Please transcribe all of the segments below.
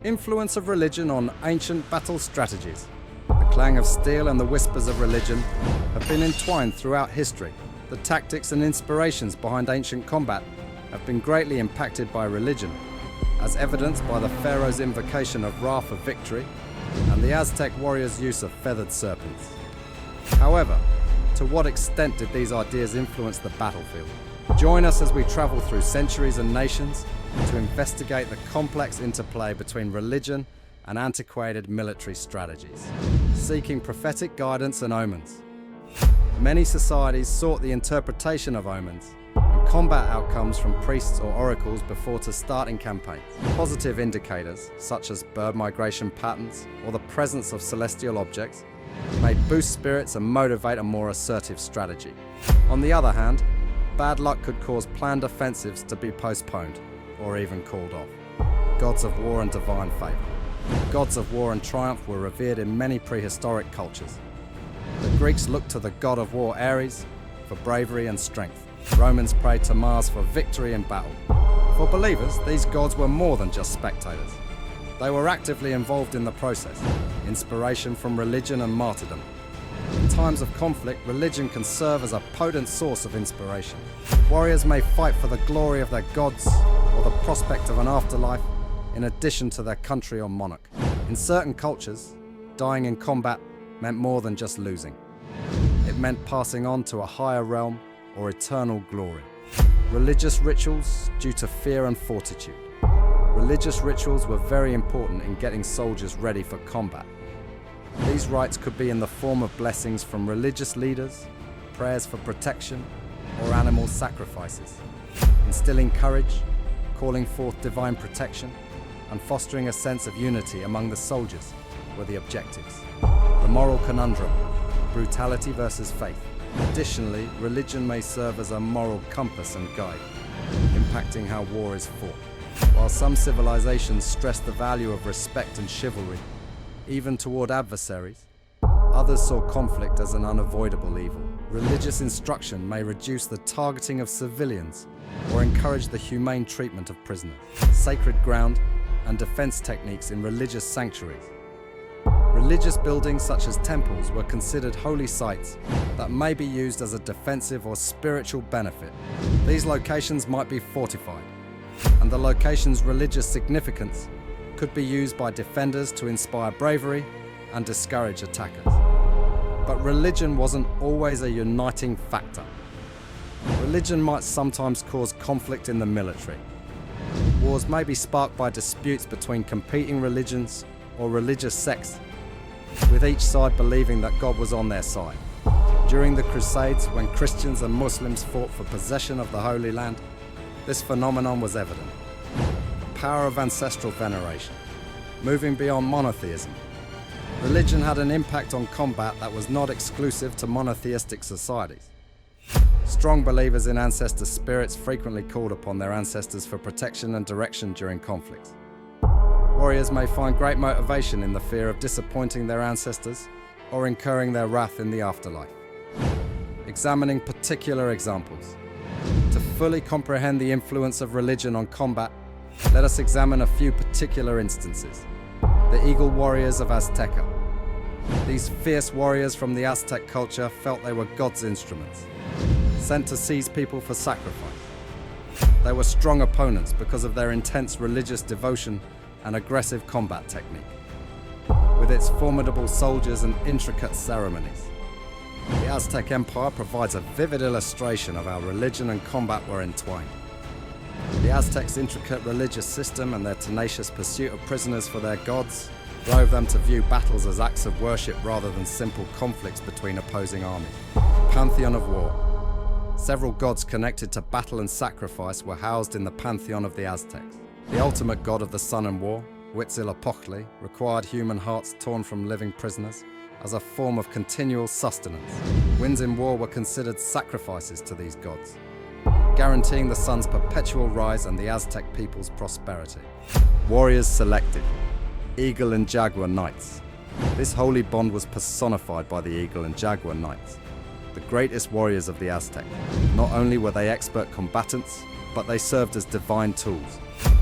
Influence of religion on ancient battle strategies. The clang of steel and the whispers of religion have been entwined throughout history. The tactics and inspirations behind ancient combat have been greatly impacted by religion, as evidenced by the pharaoh's invocation of Ra for victory and the Aztec warriors' use of feathered serpents. However, to what extent did these ideas influence the battlefield? Join us as we travel through centuries and nations to investigate the complex interplay between religion and antiquated military strategies, seeking prophetic guidance and omens. Many societies sought the interpretation of omens and combat outcomes from priests or oracles before starting campaigns. Positive indicators, such as bird migration patterns or the presence of celestial objects, may boost spirits and motivate a more assertive strategy. On the other hand, bad luck could cause planned offensives to be postponed or even called off. Gods of war and divine favour. Gods of war and triumph were revered in many prehistoric cultures. The Greeks looked to the god of war Ares for bravery and strength. Romans prayed to Mars for victory in battle. For believers, these gods were more than just spectators. They were actively involved in the process, inspiration from religion and martyrdom. In times of conflict, religion can serve as a potent source of inspiration. Warriors may fight for the glory of their gods or the prospect of an afterlife, in addition to their country or monarch. In certain cultures, dying in combat meant more than just losing. It meant passing on to a higher realm or eternal glory. Religious rituals due to fear and fortitude. Religious rituals were very important in getting soldiers ready for combat. These rites could be in the form of blessings from religious leaders, prayers for protection, or animal sacrifices. Instilling courage, calling forth divine protection, and fostering a sense of unity among the soldiers were the objectives. The moral conundrum, brutality versus faith. Additionally, religion may serve as a moral compass and guide, impacting how war is fought. While some civilizations stress the value of respect and chivalry, even toward adversaries, others saw conflict as an unavoidable evil. Religious instruction may reduce the targeting of civilians or encourage the humane treatment of prisoners. Sacred ground and defense techniques in religious sanctuaries. Religious buildings such as temples were considered holy sites that may be used as a defensive or spiritual benefit. These locations might be fortified, and the location's religious significance could be used by defenders to inspire bravery and discourage attackers. But religion wasn't always a uniting factor. Religion might sometimes cause conflict in the military. Wars may be sparked by disputes between competing religions or religious sects, with each side believing that God was on their side. During the Crusades, when Christians and Muslims fought for possession of the Holy Land, this phenomenon was evident. The power of ancestral veneration, moving beyond monotheism. Religion had an impact on combat that was not exclusive to monotheistic societies. Strong believers in ancestor spirits frequently called upon their ancestors for protection and direction during conflicts. Warriors may find great motivation in the fear of disappointing their ancestors or incurring their wrath in the afterlife. Examining particular examples. To fully comprehend the influence of religion on combat, let us examine a few particular instances. The Eagle Warriors of Azteca. These fierce warriors from the Aztec culture felt they were God's instruments, sent to seize people for sacrifice. They were strong opponents because of their intense religious devotion and aggressive combat technique, with its formidable soldiers and intricate ceremonies. The Aztec Empire provides a vivid illustration of how religion and combat were entwined. The Aztecs' intricate religious system and their tenacious pursuit of prisoners for their gods drove them to view battles as acts of worship rather than simple conflicts between opposing armies. Pantheon of War. Several gods connected to battle and sacrifice were housed in the pantheon of the Aztecs. The ultimate god of the sun and war, Huitzilopochtli, required human hearts torn from living prisoners as a form of continual sustenance. Winds in war were considered sacrifices to these gods, guaranteeing the sun's perpetual rise and the Aztec people's prosperity. Warriors selected. Eagle and Jaguar Knights. This holy bond was personified by the Eagle and Jaguar Knights, the greatest warriors of the Aztec. Not only were they expert combatants, but they served as divine tools,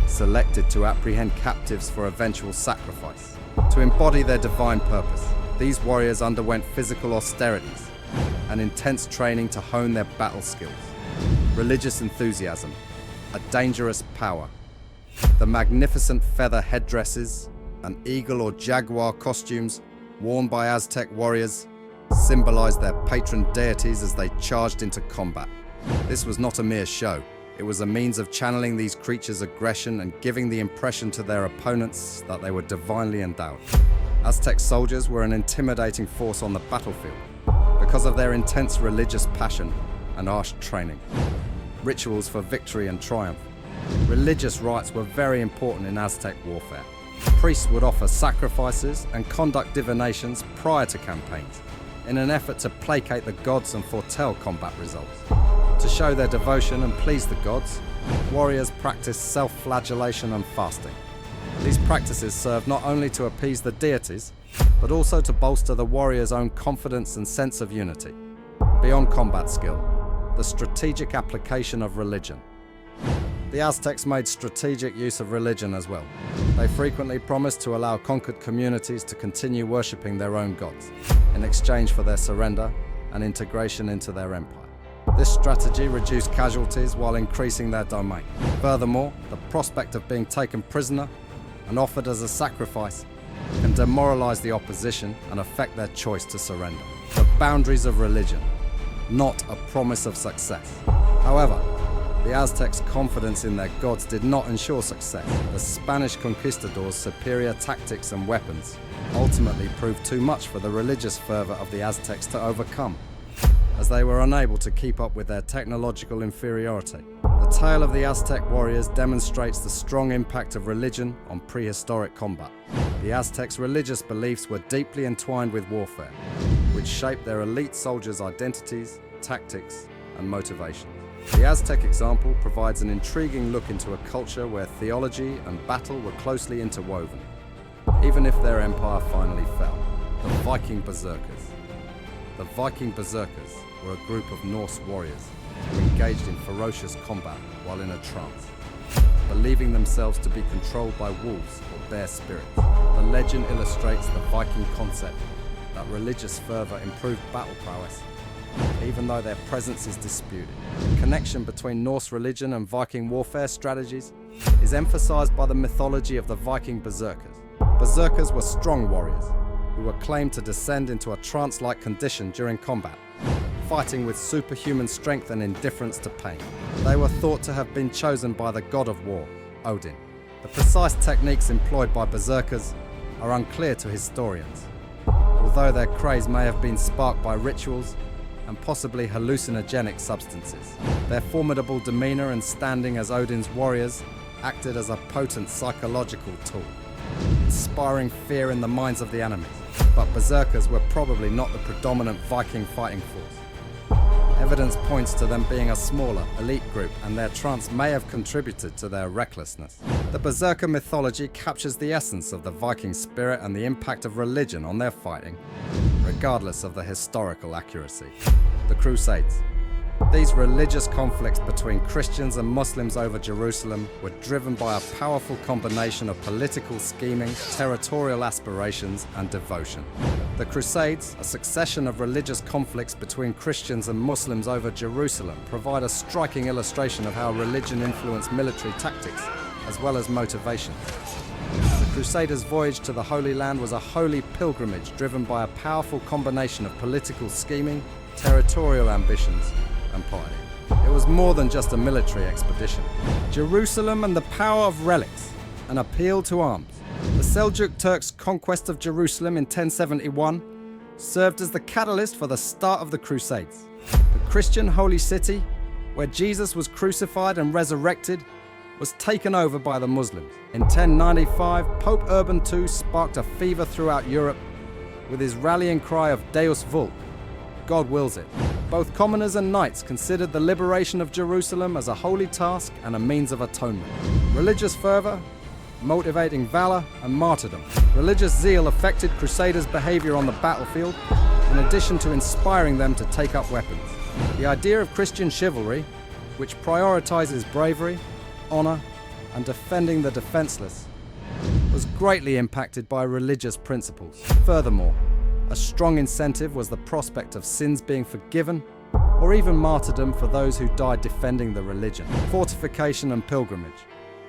selected to apprehend captives for eventual sacrifice. To embody their divine purpose, these warriors underwent physical austerities and intense training to hone their battle skills. Religious enthusiasm, a dangerous power. The magnificent feather headdresses and eagle or jaguar costumes worn by Aztec warriors symbolized their patron deities as they charged into combat. This was not a mere show. It was a means of channeling these creatures' aggression and giving the impression to their opponents that they were divinely endowed. Aztec soldiers were an intimidating force on the battlefield because of their intense religious passion and harsh training. Rituals for victory and triumph. Religious rites were very important in Aztec warfare. Priests would offer sacrifices and conduct divinations prior to campaigns in an effort to placate the gods and foretell combat results. To show their devotion and please the gods, warriors practiced self-flagellation and fasting. These practices served not only to appease the deities, but also to bolster the warrior's own confidence and sense of unity. Beyond combat skill, the strategic application of religion. The Aztecs made strategic use of religion as well. They frequently promised to allow conquered communities to continue worshipping their own gods in exchange for their surrender and integration into their empire. This strategy reduced casualties while increasing their domain. Furthermore, the prospect of being taken prisoner and offered as a sacrifice can demoralize the opposition and affect their choice to surrender. The boundaries of religion, not a promise of success. However, the Aztecs' confidence in their gods did not ensure success. The Spanish conquistadors' superior tactics and weapons ultimately proved too much for the religious fervor of the Aztecs to overcome, as they were unable to keep up with their technological inferiority. The tale of the Aztec warriors demonstrates the strong impact of religion on prehistoric combat. The Aztecs' religious beliefs were deeply entwined with warfare, which shaped their elite soldiers' identities, tactics, and motivations. The Aztec example provides an intriguing look into a culture where theology and battle were closely interwoven, even if their empire finally fell. The Viking Berserkers. The Viking Berserkers were a group of Norse warriors who engaged in ferocious combat while in a trance, believing themselves to be controlled by wolves or bear spirits. The legend illustrates the Viking concept that religious fervor improved battle prowess, even though their presence is disputed. The connection between Norse religion and Viking warfare strategies is emphasized by the mythology of the Viking Berserkers. Berserkers were strong warriors who were claimed to descend into a trance-like condition during combat, fighting with superhuman strength and indifference to pain. They were thought to have been chosen by the god of war, Odin. The precise techniques employed by berserkers are unclear to historians, although their craze may have been sparked by rituals and possibly hallucinogenic substances. Their formidable demeanor and standing as Odin's warriors acted as a potent psychological tool, inspiring fear in the minds of the enemies. But berserkers were probably not the predominant Viking fighting force. Evidence points to them being a smaller, elite group, and their trance may have contributed to their recklessness. The berserker mythology captures the essence of the Viking spirit and the impact of religion on their fighting, regardless of the historical accuracy. The Crusades. These religious conflicts between Christians and Muslims over Jerusalem were driven by a powerful combination of political scheming, territorial aspirations, and devotion. The Crusades, a succession of religious conflicts between Christians and Muslims over Jerusalem, provide a striking illustration of how religion influenced military tactics as well as motivation. The Crusaders' voyage to the Holy Land was a holy pilgrimage driven by a powerful combination of political scheming, territorial ambitions, and piety. It was more than just a military expedition. Jerusalem and the power of relics, an appeal to arms. The Seljuk Turks' conquest of Jerusalem in 1071 served as the catalyst for the start of the Crusades. The Christian holy city, where Jesus was crucified and resurrected, was taken over by the Muslims. In 1095, Pope Urban II sparked a fever throughout Europe with his rallying cry of Deus Vult, God wills it. Both commoners and knights considered the liberation of Jerusalem as a holy task and a means of atonement. Religious fervor, motivating valor and martyrdom. Religious zeal affected Crusaders' behavior on the battlefield, in addition to inspiring them to take up weapons. The idea of Christian chivalry, which prioritizes bravery, honor, and defending the defenseless was greatly impacted by religious principles. Furthermore, a strong incentive was the prospect of sins being forgiven or even martyrdom for those who died defending the religion. Fortification and pilgrimage.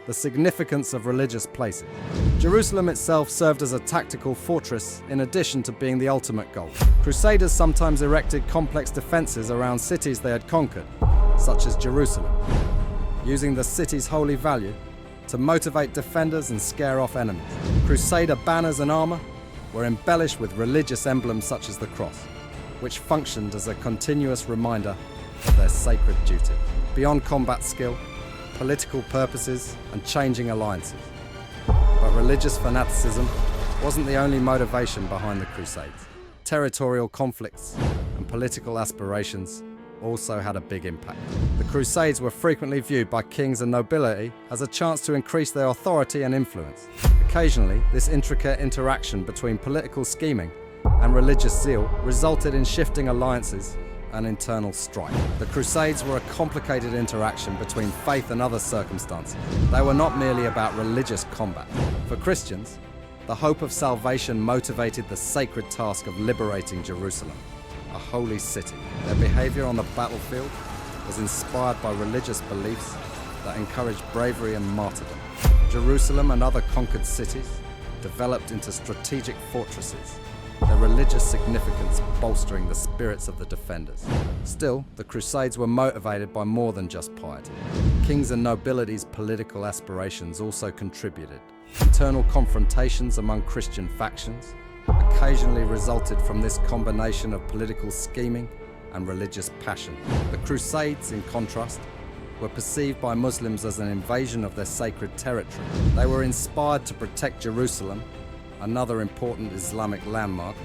The significance of religious places. Jerusalem itself served as a tactical fortress in addition to being the ultimate goal. Crusaders sometimes erected complex defenses around cities they had conquered, such as Jerusalem, using the city's holy value to motivate defenders and scare off enemies. Crusader banners and armor were embellished with religious emblems such as the cross, which functioned as a continuous reminder of their sacred duty. Beyond combat skill, political purposes, and changing alliances. But religious fanaticism wasn't the only motivation behind the Crusades. Territorial conflicts and political aspirations also had a big impact. The Crusades were frequently viewed by kings and nobility as a chance to increase their authority and influence. Occasionally, this intricate interaction between political scheming and religious zeal resulted in shifting alliances and internal strife. The Crusades were a complicated interaction between faith and other circumstances. They were not merely about religious combat. For Christians, the hope of salvation motivated the sacred task of liberating Jerusalem, a holy city. Their behavior on the battlefield was inspired by religious beliefs that encouraged bravery and martyrdom. Jerusalem and other conquered cities developed into strategic fortresses, their religious significance bolstering the spirits of the defenders. Still, the Crusades were motivated by more than just piety. Kings and nobility's political aspirations also contributed. Internal confrontations among Christian factions occasionally resulted from this combination of political scheming and religious passion. The Crusades, in contrast, were perceived by Muslims as an invasion of their sacred territory. They were inspired to protect Jerusalem, another important Islamic landmark,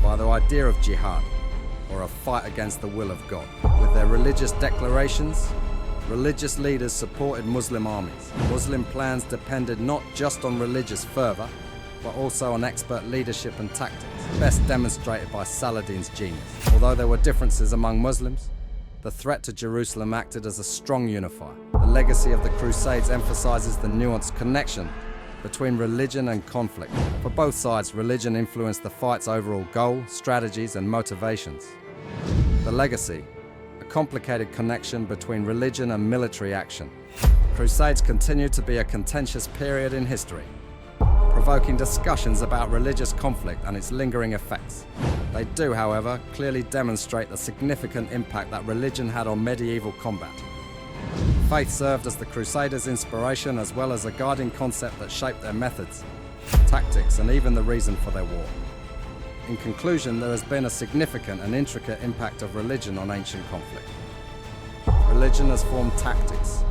by the idea of jihad, or a fight against the will of God. With their religious declarations, religious leaders supported Muslim armies. Muslim plans depended not just on religious fervor, but also on expert leadership and tactics, best demonstrated by Saladin's genius. Although there were differences among Muslims, the threat to Jerusalem acted as a strong unifier. The legacy of the Crusades emphasizes the nuanced connection between religion and conflict. For both sides, religion influenced the fight's overall goal, strategies, and motivations. The legacy, a complicated connection between religion and military action. Crusades continue to be a contentious period in history, provoking discussions about religious conflict and its lingering effects. They do, however, clearly demonstrate the significant impact that religion had on medieval combat. Faith served as the Crusaders' inspiration as well as a guiding concept that shaped their methods, tactics, and even the reason for their war. In conclusion, there has been a significant and intricate impact of religion on ancient conflict. Religion has formed tactics,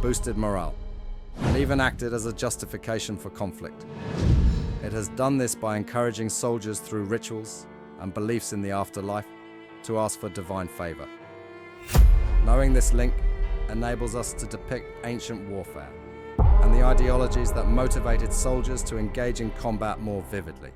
boosted morale, and even acted as a justification for conflict. It has done this by encouraging soldiers through rituals and beliefs in the afterlife to ask for divine favor. Knowing this link enables us to depict ancient warfare and the ideologies that motivated soldiers to engage in combat more vividly.